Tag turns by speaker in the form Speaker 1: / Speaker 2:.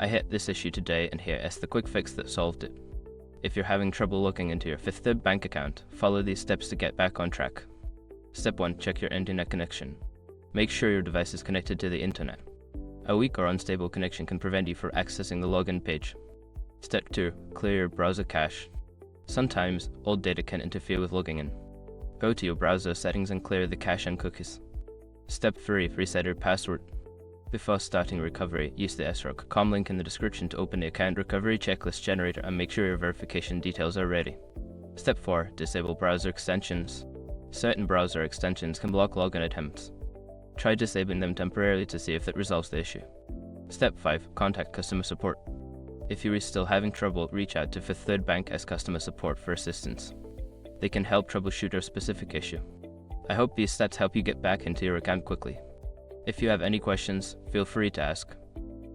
Speaker 1: I hit this issue today and here is the quick fix that solved it. If you're having trouble logging into your Fifth Third bank account, follow these steps to get back on track. Step 1. Check your internet connection. Make sure your device is connected to the internet. A weak or unstable connection can prevent you from accessing the login page. Step 2. Clear your browser cache. Sometimes, old data can interfere with logging in. Go to your browser settings and clear the cache and cookies. Step 3. Reset your password. Before starting recovery, use the SROC.com link in the description to open the account recovery checklist generator and make sure your verification details are ready. Step 4. Disable browser extensions. Certain browser extensions can block login attempts. Try disabling them temporarily to see if it resolves the issue. Step 5. Contact customer support. If you are still having trouble, reach out to Fifth Third Bank as customer support for assistance. They can help troubleshoot your specific issue. I hope these steps help you get back into your account quickly. If you have any questions, feel free to ask.